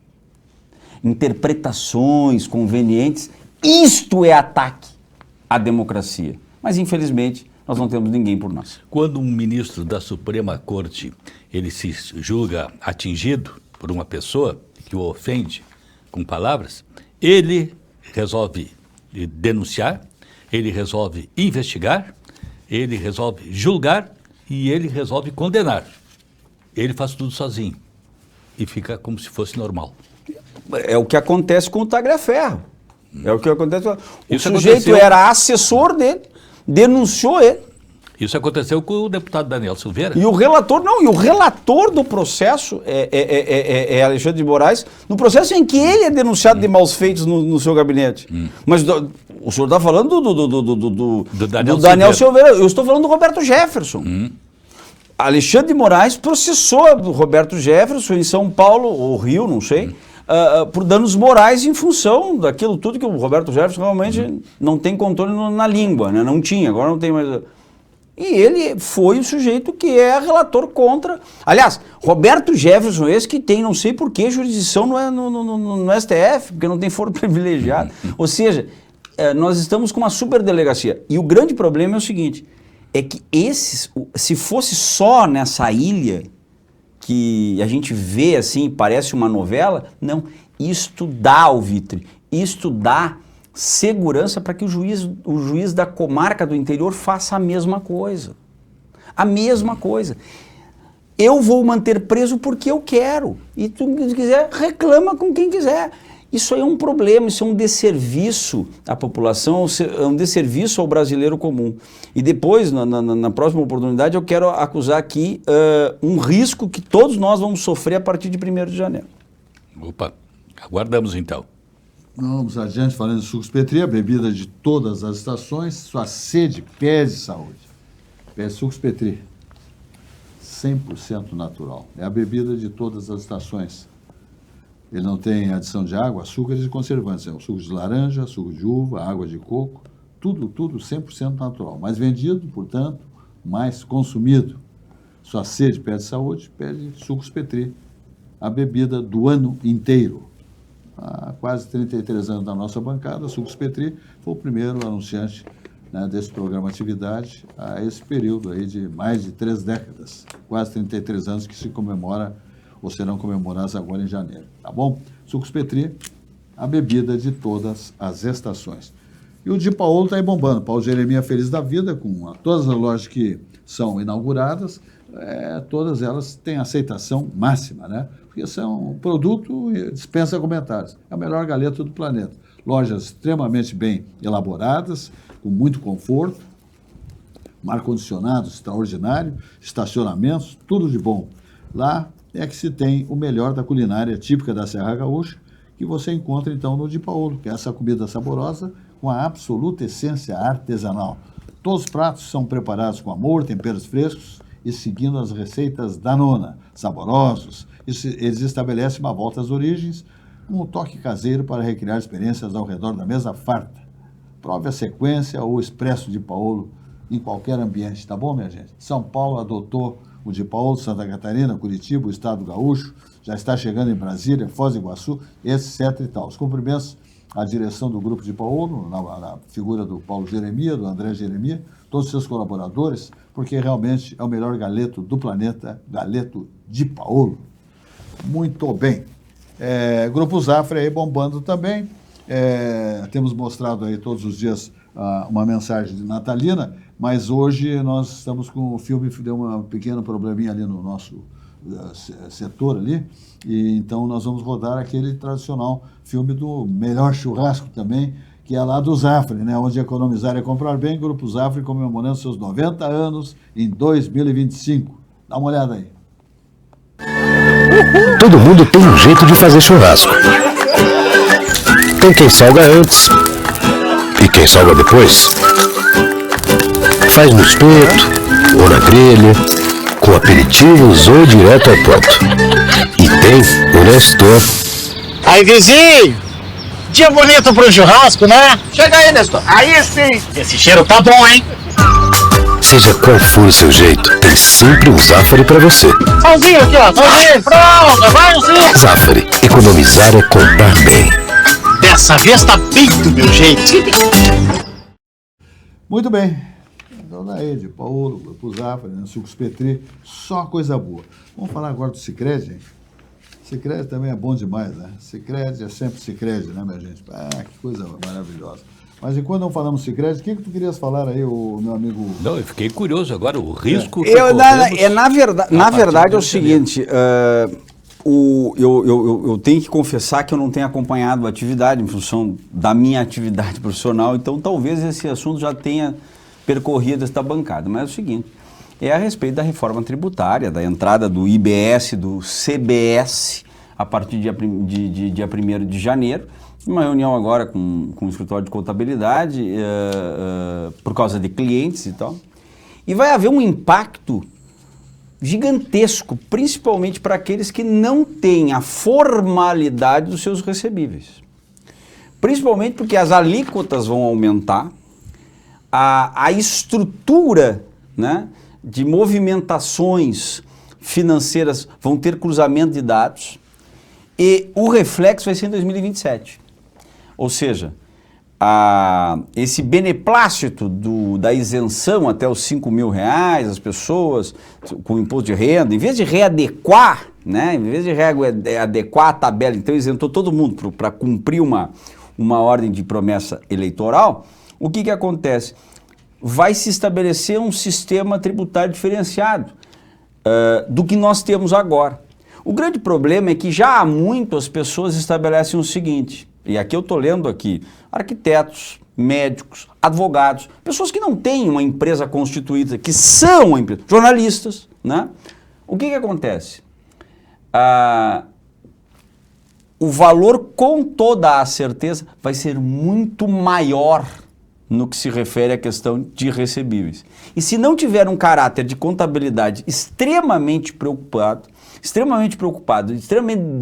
Interpretações convenientes, isto é ataque à democracia. Mas, infelizmente, nós não temos ninguém por nós. Quando um ministro da Suprema Corte, ele se julga atingido por uma pessoa que o ofende com palavras, ele resolve denunciar, ele resolve investigar, ele resolve julgar e ele resolve condenar. Ele faz tudo sozinho e fica como se fosse normal. É o que acontece com o Tagliaferro. É o que acontece. O Isso sujeito aconteceu. era assessor dele, denunciou ele. Isso aconteceu com o deputado Daniel Silveira. E o relator do processo é Alexandre de Moraes, no processo em que ele é denunciado de maus feitos no seu gabinete. Mas o senhor está falando do Daniel Silveira. Eu estou falando do Roberto Jefferson. Alexandre de Moraes processou o Roberto Jefferson em São Paulo, ou Rio, não sei, por danos morais em função daquilo tudo que o Roberto Jefferson realmente não tem controle na língua, né? Não tinha, agora não tem mais... E ele foi o sujeito que é relator contra... Aliás, Roberto Jefferson, esse que tem, não sei por que, jurisdição no STF, porque não tem foro privilegiado. Ou seja, nós estamos com uma superdelegacia. E o grande problema é o seguinte, é que se fosse só nessa ilha que a gente vê assim, parece uma novela, não, isto dá alvitre, isto dá segurança para que o juiz da comarca do interior faça a mesma coisa. A mesma coisa. Eu vou manter preso porque eu quero. E tu, se quiser, reclama com quem quiser. Isso aí é um problema, isso é um desserviço à população, é um desserviço ao brasileiro comum. E depois, na próxima oportunidade, eu quero acusar aqui um risco que todos nós vamos sofrer a partir de 1º de janeiro. Opa, aguardamos então. Vamos adiante, falando de sucos Petri, a bebida de todas as estações, sua sede pede saúde. Pede sucos Petri, 100% natural. É a bebida de todas as estações. Ele não tem adição de água, açúcares e conservantes. É o suco de laranja, suco de uva, água de coco, tudo 100% natural. Mais vendido, portanto, mais consumido. Sua sede pede saúde, pede sucos Petri, a bebida do ano inteiro. Há quase 33 anos na nossa bancada, Sucos Petri foi o primeiro anunciante, né, desse programa Atividade a esse período aí de mais de 3 décadas, quase 33 anos que se comemora ou serão comemorados agora em janeiro, tá bom? Sucos Petri, a bebida de todas as estações. E o Di Paolo está aí bombando, Paulo Jeremias feliz da vida, com todas as lojas que são inauguradas, todas elas têm aceitação máxima, né? Porque são um produto e dispensa comentários. É a melhor galeta do planeta. Lojas extremamente bem elaboradas, com muito conforto, ar-condicionado extraordinário, estacionamentos, tudo de bom. Lá é que se tem o melhor da culinária típica da Serra Gaúcha, que você encontra então no Di Paolo, que é essa comida saborosa com a absoluta essência artesanal. Todos os pratos são preparados com amor, temperos frescos e seguindo as receitas da nona, saborosos. Eles estabelecem uma volta às origens, um toque caseiro para recriar experiências ao redor da mesa farta. Prove a sequência ou o expresso Di Paolo em qualquer ambiente, tá bom, minha gente? São Paulo adotou o Di Paolo, Santa Catarina, Curitiba, o Estado Gaúcho, já está chegando em Brasília, Foz do Iguaçu, etc. e tal. Os cumprimentos à direção do Grupo Di Paolo, na figura do Paulo Jeremias, do André Jeremias, todos os seus colaboradores, porque realmente é o melhor galeto do planeta, galeto Di Paolo. Muito bem. Grupo Zafra aí bombando também. Temos mostrado aí todos os dias uma mensagem de natalina, mas hoje nós estamos com o filme, deu um pequeno probleminha ali no nosso setor ali, e então nós vamos rodar aquele tradicional filme do melhor churrasco também, que é lá do Zafra, né? Onde economizar é comprar bem, Grupo Zafra comemorando seus 90 anos em 2025. Dá uma olhada aí. Todo mundo tem um jeito de fazer churrasco. Tem quem salga antes e quem salga depois. Faz no espeto ou na grelha, com aperitivos ou direto ao ponto. E tem o Nestor. Aí, vizinho! Dia bonito pro churrasco, né? Chega aí, Nestor. Aí sim! Esse cheiro tá bom, hein? Seja qual for o seu jeito, tem sempre um Zafari pra você. Salzinho aqui, ó. Salzinho, pronto, vai sim. Zafari, economizar é comprar bem. Dessa vez tá bem do meu jeito. Muito bem. Então daí, de Paulo, para o Zafra, Sucos Petri, só coisa boa. Vamos falar agora do Sicredi, hein? Sicredi também é bom demais, né? Sicredi é sempre Sicredi, né, minha gente? Que coisa maravilhosa. Mas enquanto não falamos Sicredi, o que tu querias falar aí, meu amigo? Não, eu fiquei curioso agora, o risco Na verdade é o seguinte, eu tenho que confessar que eu não tenho acompanhado a atividade em função da minha atividade profissional, então talvez esse assunto já tenha percorrido esta bancada, mas é o seguinte, é a respeito da reforma tributária, da entrada do IBS, do CBS, a partir de dia 1º de janeiro, uma reunião agora com o escritório de contabilidade, por causa de clientes e tal, e vai haver um impacto gigantesco, principalmente para aqueles que não têm a formalidade dos seus recebíveis. Principalmente porque as alíquotas vão aumentar, a estrutura, né, de movimentações financeiras vão ter cruzamento de dados e o reflexo vai ser em 2027. Ou seja, esse beneplácito da isenção até os R$5.000, as pessoas com imposto de renda, em vez de readequar, né, em vez de readequar a tabela, então isentou todo mundo para cumprir uma ordem de promessa eleitoral, o que acontece? Vai se estabelecer um sistema tributário diferenciado do que nós temos agora. O grande problema é que já há muito as pessoas estabelecem o seguinte, e aqui eu estou lendo aqui, arquitetos, médicos, advogados, pessoas que não têm uma empresa constituída, que são uma empresa, jornalistas, né? O que acontece? O valor, com toda a certeza, vai ser muito maior no que se refere à questão de recebíveis. E se não tiver um caráter de contabilidade extremamente preocupado, extremamente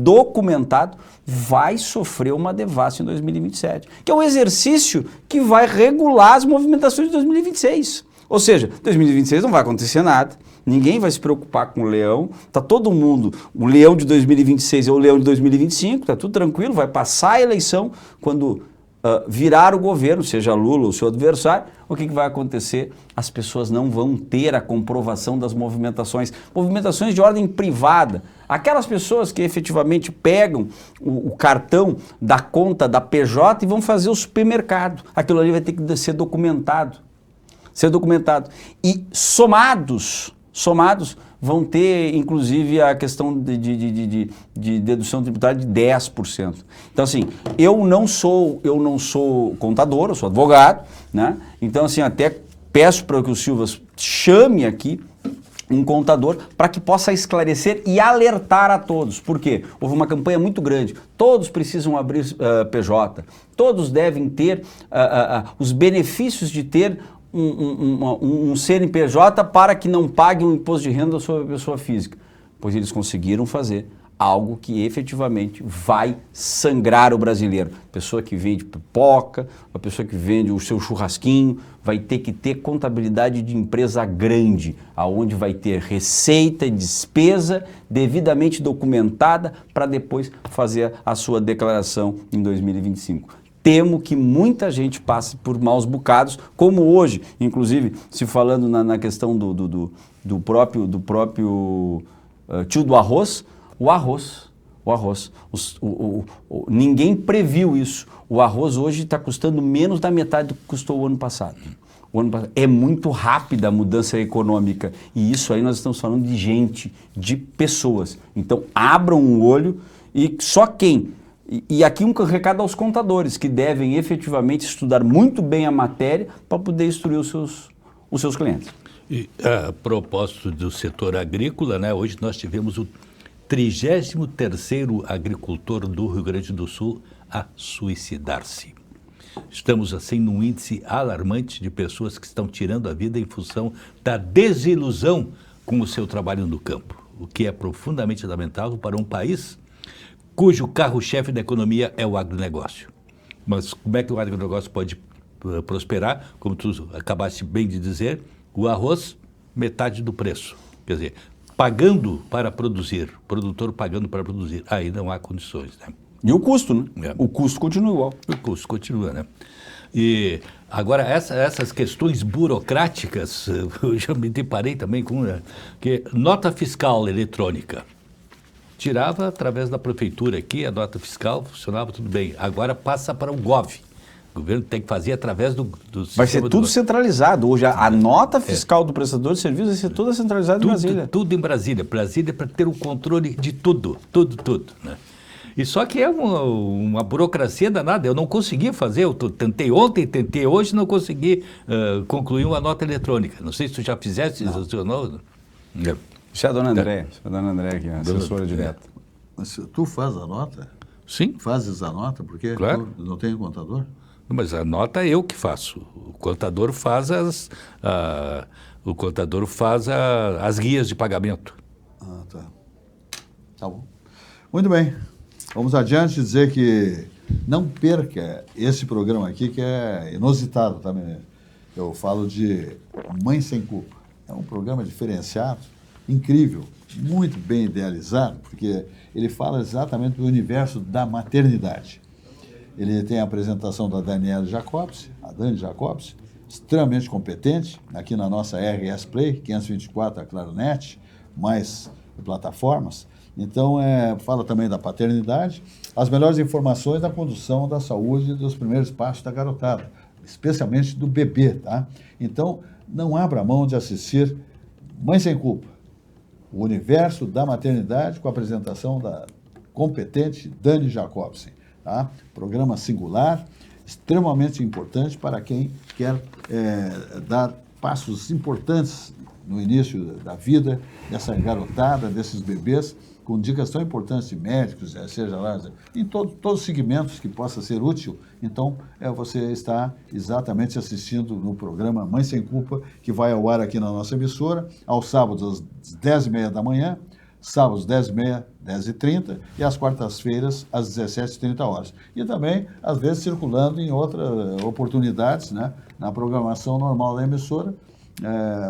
documentado, vai sofrer uma devassa em 2027, que é um exercício que vai regular as movimentações de 2026. Ou seja, 2026 não vai acontecer nada, ninguém vai se preocupar com o leão, tá todo mundo, o leão de 2026 é o leão de 2025, tá tudo tranquilo, vai passar a eleição, quando virar o governo, seja Lula ou seu adversário, o que vai acontecer? As pessoas não vão ter a comprovação das movimentações de ordem privada. Aquelas pessoas que efetivamente pegam o cartão da conta da PJ e vão fazer o supermercado. Aquilo ali vai ter que ser documentado. E somados vão ter, inclusive, a questão de dedução tributária de 10%. Então, assim, eu não sou contador, eu sou advogado, né? Então, assim, até peço para que o Silva chame aqui um contador para que possa esclarecer e alertar a todos. Por quê? Houve uma campanha muito grande. Todos precisam abrir PJ. Todos devem ter os benefícios de ter um CNPJ para que não pague um imposto de renda sobre a pessoa física. Pois eles conseguiram fazer algo que efetivamente vai sangrar o brasileiro. A pessoa que vende pipoca, a pessoa que vende o seu churrasquinho, vai ter que ter contabilidade de empresa grande, aonde vai ter receita e despesa devidamente documentada para depois fazer a sua declaração em 2025. Temo que muita gente passe por maus bocados, como hoje, inclusive, se falando na questão do próprio tio do arroz, o arroz. Ninguém previu isso. O arroz hoje está custando menos da metade do que custou o ano passado. É muito rápida a mudança econômica e isso aí nós estamos falando de gente, de pessoas. Então abram o olho e só quem... E aqui um recado aos contadores, que devem efetivamente estudar muito bem a matéria para poder instruir os seus clientes. E a propósito do setor agrícola, né, hoje nós tivemos o 33º agricultor do Rio Grande do Sul a suicidar-se. Estamos, assim, num índice alarmante de pessoas que estão tirando a vida em função da desilusão com o seu trabalho no campo, o que é profundamente lamentável para um país cujo carro-chefe da economia é o agronegócio. Mas como é que o agronegócio pode prosperar? Como tu acabaste bem de dizer, o arroz, metade do preço. Quer dizer, pagando para produzir, produtor pagando para produzir, aí não há condições, né? E o custo, né? O custo continua igual. O custo continua, né? E agora, essas questões burocráticas, eu já me deparei também com que nota fiscal eletrônica. Tirava através da prefeitura aqui, a nota fiscal funcionava tudo bem. Agora passa para o GOV. O governo tem que fazer através do Vai ser tudo centralizado. Hoje a nota fiscal do prestador de serviço vai ser toda centralizada em Brasília. Tudo em Brasília. Brasília para ter o controle de tudo, né? E só que é uma burocracia danada. Eu não consegui fazer, eu tentei ontem, tentei hoje, não consegui concluir uma nota eletrônica. Não sei se tu já fizeste isso. Não. Isso é a dona André, aqui, a assessora direta. Mas tu faz a nota? Sim. Fazes a nota? Porque Claro. tu não tem contador? Mas a nota é eu que faço. O contador faz as guias de pagamento. Ah, tá. Tá bom. Muito bem. Vamos adiante dizer que não perca esse programa aqui, que é inusitado também. Eu falo de Mãe Sem Culpa. É um programa diferenciado, incrível, muito bem idealizado, porque ele fala exatamente do universo da maternidade. Ele tem a apresentação da Daniela Jacobs, a Dani Jacobs, extremamente competente, aqui na nossa RS Play, 524, a Claronet, mais plataformas. Então, fala também da paternidade, as melhores informações da condução da saúde e dos primeiros passos da garotada, especialmente do bebê, tá? Então, não abra mão de assistir Mãe Sem Culpa, o universo da maternidade, com a apresentação da competente Dani Jacobsen. Tá? Programa singular, extremamente importante para quem quer dar passos importantes no início da vida dessa garotada, desses bebês, com dicas tão importantes de médicos, seja lá, em todos os segmentos que possa ser útil. Então, você está exatamente assistindo no programa Mãe Sem Culpa, que vai ao ar aqui na nossa emissora, aos sábados às 10h30 da manhã, sábados 10h30, 10h30 e às quartas-feiras às 17h30. E também, às vezes, circulando em outras oportunidades, né, na programação normal da emissora.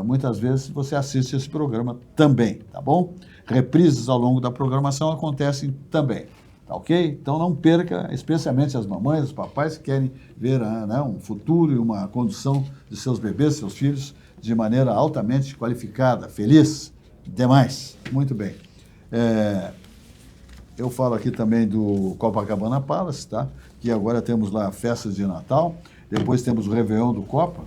Muitas vezes você assiste esse programa também, tá bom? Reprises ao longo da programação acontecem também, tá ok? Então não perca, especialmente as mamães, os papais que querem ver um futuro e uma condução de seus bebês, seus filhos, de maneira altamente qualificada, feliz, demais. Muito bem. Eu falo aqui também do Copacabana Palace, tá? Que agora temos lá festas de Natal, depois temos o Réveillon do Copa.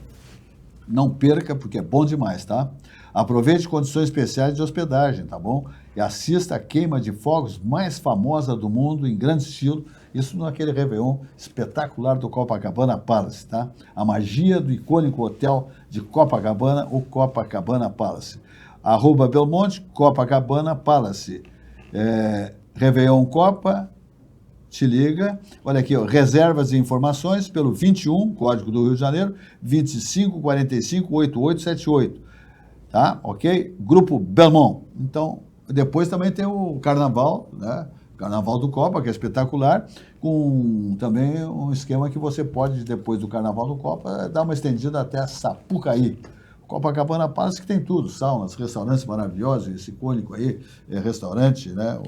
Não perca, porque é bom demais, tá? Aproveite condições especiais de hospedagem, tá bom? E assista a queima de fogos mais famosa do mundo, em grande estilo, isso naquele Réveillon espetacular do Copacabana Palace, tá? A magia do icônico hotel de Copacabana, o Copacabana Palace. @Belmonte, Copacabana Palace. Réveillon Copa, te liga. Olha aqui, ó, reservas e informações pelo 21, Código do Rio de Janeiro, 25 45 8878. Tá? Ok? Grupo Belmont. Então, depois também tem o Carnaval, né? Carnaval do Copa, que é espetacular, com também um esquema que você pode, depois do Carnaval do Copa, dar uma estendida até Sapucaí. Copacabana Palace, que tem tudo, saunas, restaurantes maravilhosos, esse icônico aí, restaurante, né?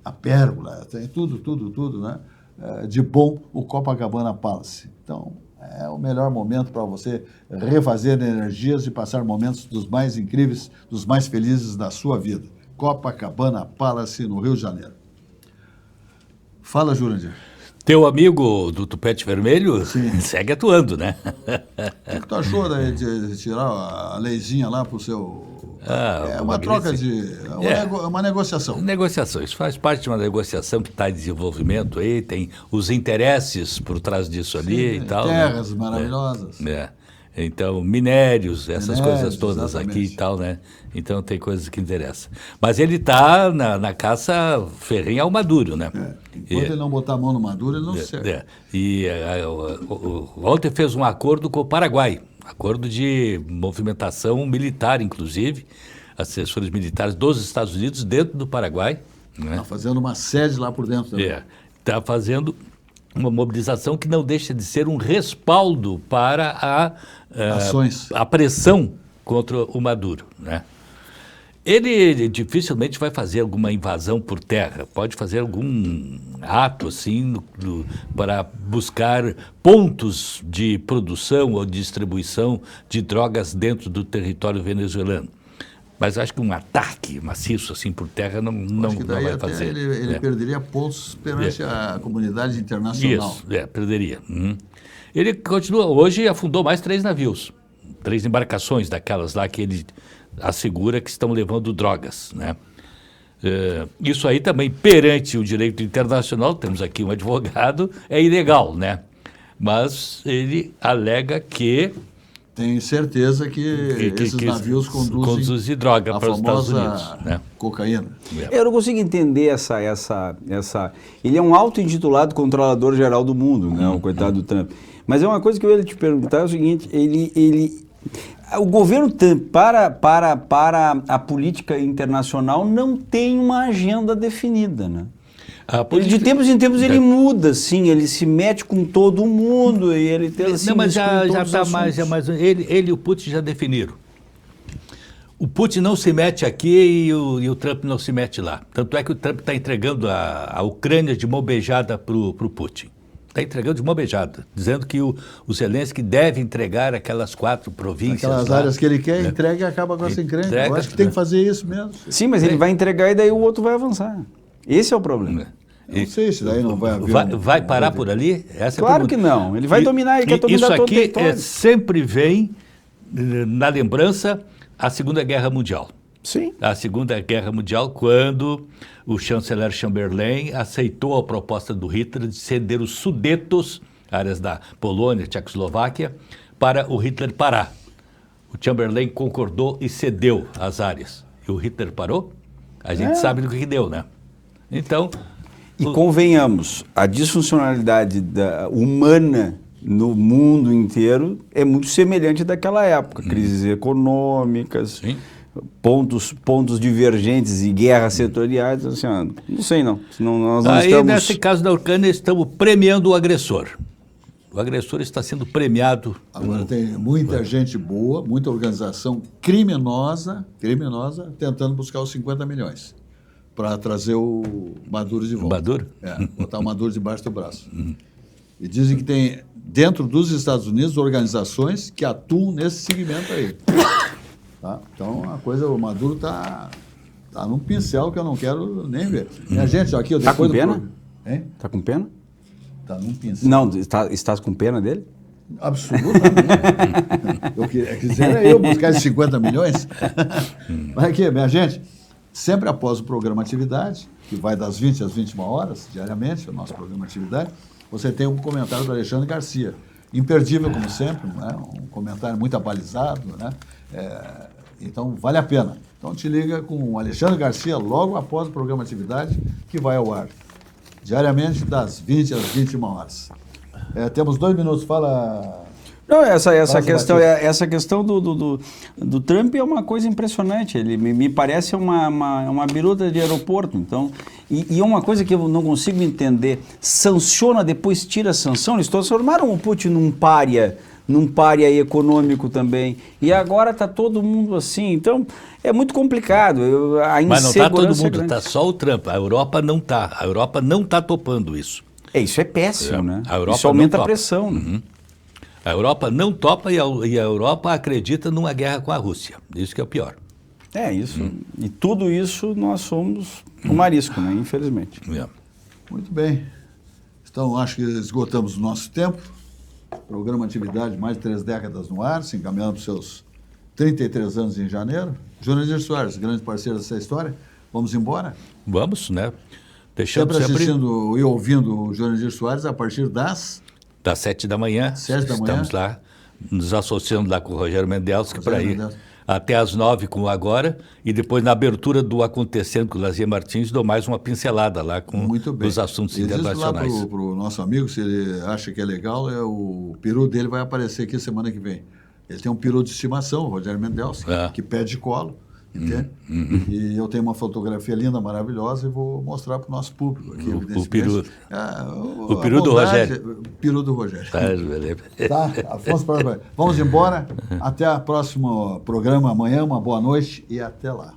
A Pérgola, tem tudo, né? De bom, o Copacabana Palace. Então, é o melhor momento para você refazer energias e passar momentos dos mais incríveis, dos mais felizes da sua vida. Copacabana Palace, no Rio de Janeiro. Fala, Jurandir. Teu amigo do Tupete Vermelho segue atuando, né? O que tu achou de tirar a leizinha lá para o seu... uma troca de... uma negociação. Negociações. Faz parte de uma negociação que está em desenvolvimento aí, tem os interesses por trás disso ali e tal. Terras, né? Maravilhosas. Então, minérios, essas coisas todas exatamente. Aqui e tal, né? Então tem coisas que interessam. Mas ele está na caça ferrenha ao Maduro, né? Enquanto ele não botar a mão no Maduro, ele não serve. Ontem fez um acordo com o Paraguai, acordo de movimentação militar, inclusive, assessores militares dos Estados Unidos dentro do Paraguai. Né? Está fazendo uma sede lá por dentro também. Está fazendo uma mobilização que não deixa de ser um respaldo para a pressão contra o Maduro, né? Ele dificilmente vai fazer alguma invasão por terra, pode fazer algum ato assim para buscar pontos de produção ou distribuição de drogas dentro do território venezuelano. Mas acho que um ataque maciço assim por terra não Acho que daí vai até fazer. ele perderia pontos perante a comunidade internacional. Isso, perderia. Ele continua, hoje afundou mais 3 navios, 3 embarcações daquelas lá que ele assegura que estão levando drogas, né? Isso aí também, perante o direito internacional, temos aqui um advogado, é ilegal, né? Mas ele alega que... Tem certeza que esses navios conduzem droga a para os Estados famosa Unidos, né? cocaína. Eu não consigo entender essa... Ele é um auto-intitulado controlador geral do mundo, né? O coitado do Trump. Mas é uma coisa que eu ia te perguntar, é o seguinte, o governo Trump, para a política internacional, não tem uma agenda definida, né? De tempos em tempos ele muda, sim, ele se mete com todo mundo e ele tem assim... Não, mas já está mais... Ele e o Putin já definiram. O Putin não se mete aqui e o Trump não se mete lá. Tanto é que o Trump está entregando a Ucrânia de mão beijada para o Putin. Está entregando de mão beijada, dizendo que o Zelensky deve entregar aquelas 4 províncias. Aquelas lá, áreas que ele quer, né? entrega e acaba com essa encrenca. Entrega, Eu acho que tem que fazer isso mesmo. Sim, mas ele vai entregar e daí o outro vai avançar. Esse é o problema. Não sei se daí não vai haver... Vai parar por ali? Essa Claro é a que pergunta. não. Ele vai dominar, ele quer dominar todo o Isso território. aqui sempre vem na lembrança a Segunda Guerra Mundial. Sim. A Segunda Guerra Mundial, quando o chanceler Chamberlain aceitou a proposta do Hitler de ceder os Sudetos, áreas da Polônia, Tchecoslováquia, para o Hitler parar. O Chamberlain concordou e cedeu as áreas. E o Hitler parou? A gente sabe do que deu, né? Então... E convenhamos, a disfuncionalidade humana no mundo inteiro é muito semelhante daquela época. Crises econômicas, Sim. pontos divergentes e guerras setoriais. Assim, não sei não. Senão nós não Aí, estamos... nesse caso da Ucrânia, estamos premiando o agressor. O agressor está sendo premiado. Agora tem muita gente boa, muita organização criminosa, tentando buscar os 50 milhões para trazer o Maduro de volta. Maduro? Botar o Maduro debaixo do braço. E dizem que tem, dentro dos Estados Unidos, organizações que atuam nesse segmento aí. Tá? Então, a coisa, o Maduro está num pincel que eu não quero nem ver. Minha gente, aqui... Está com pena? Hein? Está com pena? Está num pincel. Não, estás com pena dele? Absolutamente. Eu quisera eu buscar esses 50 milhões. Mas aqui, minha gente, sempre após o programa Atividade, que vai das 20 às 21 horas, diariamente, o nosso programa Atividade, você tem um comentário do Alexandre Garcia. Imperdível, como sempre, né? Um comentário muito abalizado, né? Então, vale a pena. Então, te liga com o Alexandre Garcia logo após o programa Atividade, que vai ao ar. Diariamente, das 20 às 21 horas. Temos 2 minutos, fala... Não, essa questão do Trump é uma coisa impressionante. Ele me parece uma biruta de aeroporto. Então, e é uma coisa que eu não consigo entender. Sanciona, depois tira a sanção. Eles transformaram o Putin num pária econômico também. E agora está todo mundo assim. Então, é muito complicado. Mas não está todo mundo, está só o Trump. A Europa não está. A Europa não está topando isso. Isso é péssimo, né? A Europa isso aumenta não a pressão. Né? A Europa não topa e a Europa acredita numa guerra com a Rússia. Isso que é o pior. É isso. E tudo isso nós somos um marisco, né? Infelizmente. Muito bem. Então, acho que esgotamos o nosso tempo. Programa Atividade, mais de 3 décadas no ar, se encaminhando para os seus 33 anos em janeiro. Júnior Soares, grande parceiro dessa história. Vamos embora? Vamos, né? Deixamos sempre assistindo e ouvindo o Júnior Soares a partir das 7 da manhã. 7 da manhã. Estamos lá, nos associando lá com o Rogério Mendelski para ir até às 9 com o Agora, e depois na abertura do Acontecendo com o Lazier Martins, dou mais uma pincelada lá com os assuntos internacionais. Diz lá para o nosso amigo, se ele acha que é legal, o peru dele vai aparecer aqui semana que vem. Ele tem um peru de estimação, o Rogério Mendelski, que pede colo. Entende? E eu tenho uma fotografia linda, maravilhosa, e vou mostrar para o nosso público aqui, o peru. O peru do Rogério. O peru do Rogério. Tá, Afonso, vamos embora. Até o próximo programa amanhã. Uma boa noite e até lá.